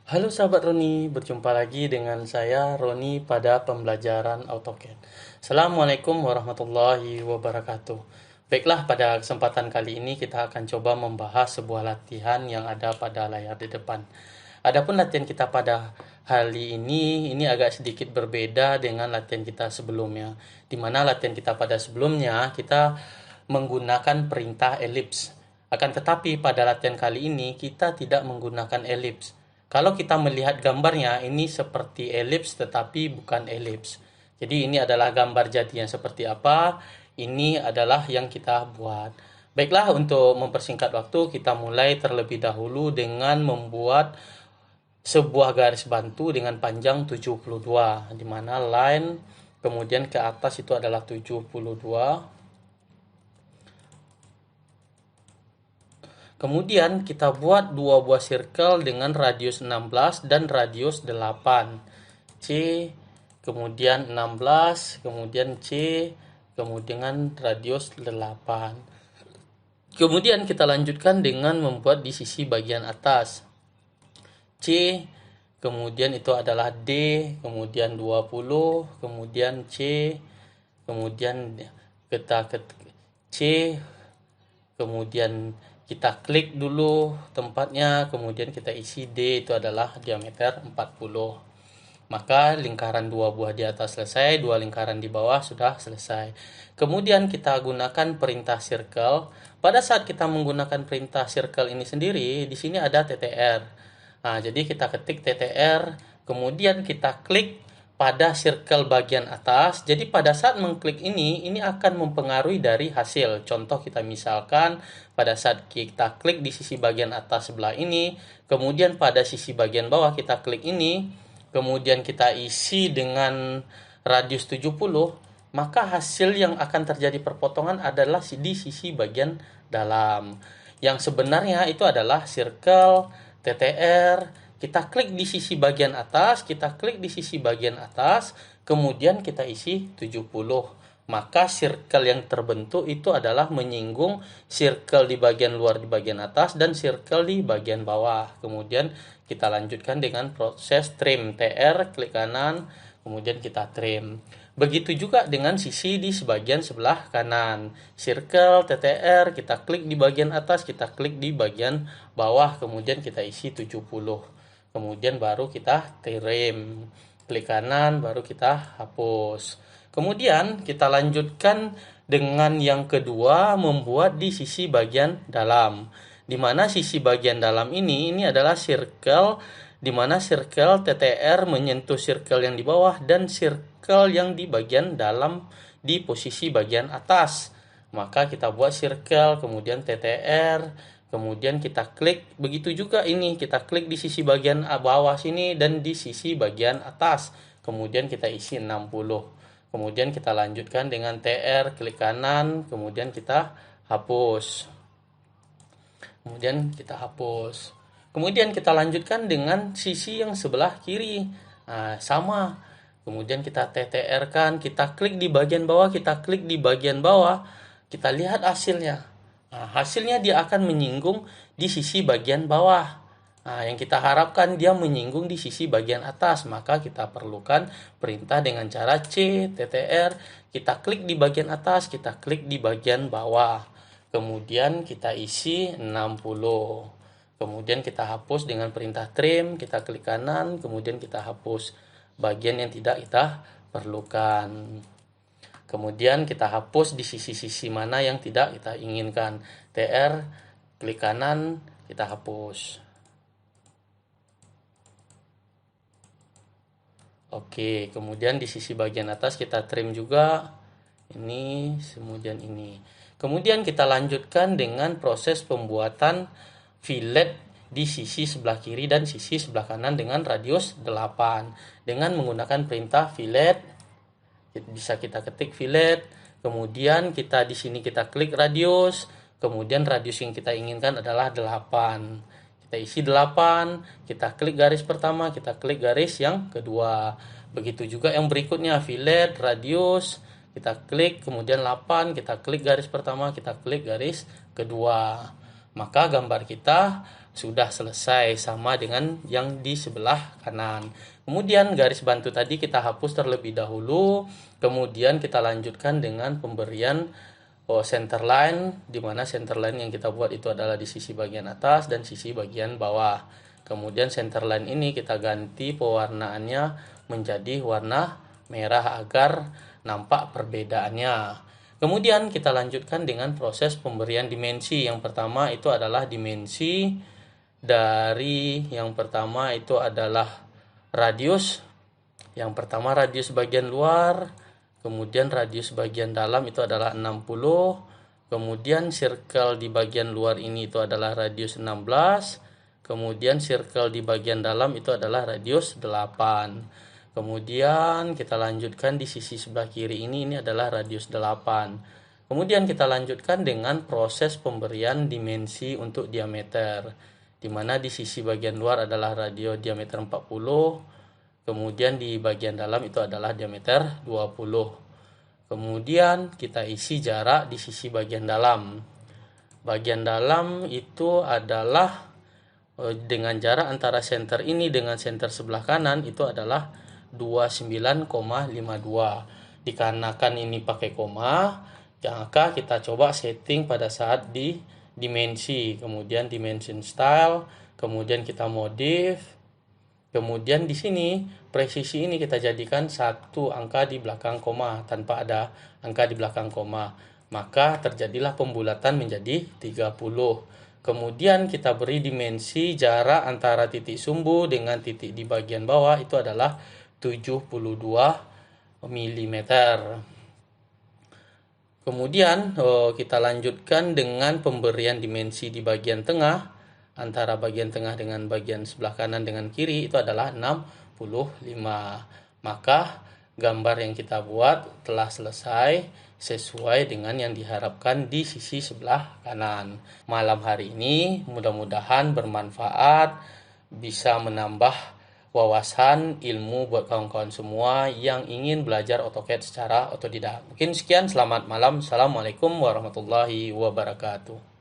Halo sahabat Roni, berjumpa lagi dengan saya Roni pada pembelajaran AutoCAD. Assalamualaikum warahmatullahi wabarakatuh. Baiklah, pada kesempatan kali ini kita akan coba membahas sebuah latihan yang ada pada layar di depan. Adapun latihan kita pada hari ini agak sedikit berbeda dengan latihan kita sebelumnya. Di mana latihan kita pada sebelumnya kita menggunakan perintah elips. Akan tetapi pada latihan kali ini kita tidak menggunakan elips. Kalau kita melihat gambarnya, ini seperti elips tetapi bukan elips. Jadi ini adalah gambar jadinya seperti apa, ini adalah yang kita buat. Baiklah, untuk mempersingkat waktu, kita mulai terlebih dahulu dengan membuat sebuah garis bantu dengan panjang 72, di mana line kemudian ke atas itu adalah 72. Kemudian kita buat dua buah circle dengan radius 16 dan radius 8. C, kemudian 16, kemudian C, kemudian radius 8. Kemudian kita lanjutkan dengan membuat di sisi bagian atas. C, kemudian itu adalah D, kemudian 20, kemudian C, kemudian kita C, kemudian kita klik dulu tempatnya, kemudian kita isi D, itu adalah diameter 40. Maka lingkaran dua buah di atas selesai, dua lingkaran di bawah sudah selesai. Kemudian kita gunakan perintah circle. Pada saat kita menggunakan perintah circle ini sendiri, di sini ada TTR. Nah, jadi kita ketik TTR, kemudian kita klik pada circle bagian atas. Jadi pada saat mengklik ini akan mempengaruhi dari hasil. Contoh kita misalkan pada saat kita klik di sisi bagian atas sebelah ini, kemudian pada sisi bagian bawah kita klik ini, kemudian kita isi dengan radius 70, maka hasil yang akan terjadi perpotongan adalah di sisi bagian dalam. Yang sebenarnya itu adalah circle, TTR, kita klik di sisi bagian atas, kita klik di sisi bagian atas, kemudian kita isi 70. Maka circle yang terbentuk itu adalah menyinggung circle di bagian luar di bagian atas dan circle di bagian bawah. Kemudian kita lanjutkan dengan proses trim. TR, klik kanan, kemudian kita trim. Begitu juga dengan sisi di sebagian sebelah kanan. Circle, TTR, kita klik di bagian atas, kita klik di bagian bawah, kemudian kita isi 70. Kemudian baru kita trim, klik kanan, baru kita hapus. Kemudian kita lanjutkan dengan yang kedua, membuat di sisi bagian dalam. Di mana sisi bagian dalam ini adalah circle, di mana circle TTR menyentuh circle yang di bawah dan circle yang di bagian dalam di posisi bagian atas. Maka kita buat circle, kemudian TTR, kemudian kita klik. Begitu juga ini, kita klik di sisi bagian bawah sini dan di sisi bagian atas. Kemudian kita isi 60. Kemudian kita lanjutkan dengan TR, klik kanan, kemudian kita hapus. Kemudian kita hapus. Kemudian kita lanjutkan dengan sisi yang sebelah kiri. Nah, sama. Kemudian kita TTR kan, kita klik di bagian bawah, kita klik di bagian bawah. Kita lihat hasilnya. Nah, hasilnya dia akan menyinggung di sisi bagian bawah. Nah, yang kita harapkan dia menyinggung di sisi bagian atas, maka kita perlukan perintah dengan cara C, TTR, kita klik di bagian atas, kita klik di bagian bawah. Kemudian kita isi 60. Kemudian kita hapus dengan perintah trim, kita klik kanan, kemudian kita hapus bagian yang tidak kita perlukan. Kemudian kita hapus di sisi-sisi mana yang tidak kita inginkan. TR, klik kanan, kita hapus. Oke, kemudian di sisi bagian atas kita trim juga. Ini, kemudian ini. Kemudian kita lanjutkan dengan proses pembuatan fillet di sisi sebelah kiri dan sisi sebelah kanan dengan radius 8. Dengan menggunakan perintah fillet, bisa kita ketik fillet, kemudian kita di sini kita klik radius, kemudian radius yang kita inginkan adalah 8. Kita isi 8, kita klik garis pertama, kita klik garis yang kedua. Begitu juga yang berikutnya, fillet, radius, kita klik, kemudian 8, kita klik garis pertama, kita klik garis kedua. Maka gambar kita sudah selesai sama dengan yang di sebelah kanan. Kemudian garis bantu tadi kita hapus terlebih dahulu, kemudian kita lanjutkan dengan pemberian center line, di mana center line yang kita buat itu adalah di sisi bagian atas dan sisi bagian bawah. Kemudian center line ini kita ganti pewarnaannya menjadi warna merah agar nampak perbedaannya. Kemudian kita lanjutkan dengan proses pemberian dimensi. Yang pertama itu adalah dimensi dari radius. Yang pertama radius bagian luar, kemudian radius bagian dalam itu adalah 60. Kemudian circle di bagian luar ini itu adalah radius 16. Kemudian circle di bagian dalam itu adalah radius 8. Kemudian kita lanjutkan di sisi sebelah kiri ini adalah radius 8. Kemudian kita lanjutkan dengan proses pemberian dimensi untuk diameter, di mana di sisi bagian luar adalah diameter 40, kemudian di bagian dalam itu adalah diameter 20. Kemudian kita isi jarak di sisi bagian dalam. Bagian dalam itu adalah dengan jarak antara center ini dengan center sebelah kanan itu adalah 29,52. Dikarenakan ini pakai koma, maka kita coba setting pada saat di dimensi, kemudian dimension style, kemudian kita modif, kemudian di sini presisi ini kita jadikan satu angka di belakang koma tanpa ada angka di belakang koma, maka terjadilah pembulatan menjadi 30. Kemudian kita beri dimensi jarak antara titik sumbu dengan titik di bagian bawah itu adalah 72 mm. Kemudian kita lanjutkan dengan pemberian dimensi di bagian tengah, antara bagian tengah dengan bagian sebelah kanan dengan kiri itu adalah 65. Maka gambar yang kita buat telah selesai sesuai dengan yang diharapkan di sisi sebelah kanan. Malam hari ini mudah-mudahan bermanfaat, bisa menambah wawasan ilmu buat kawan-kawan semua yang ingin belajar AutoCAD secara otodidak. Mungkin sekian, selamat malam. Assalamualaikum warahmatullahi wabarakatuh.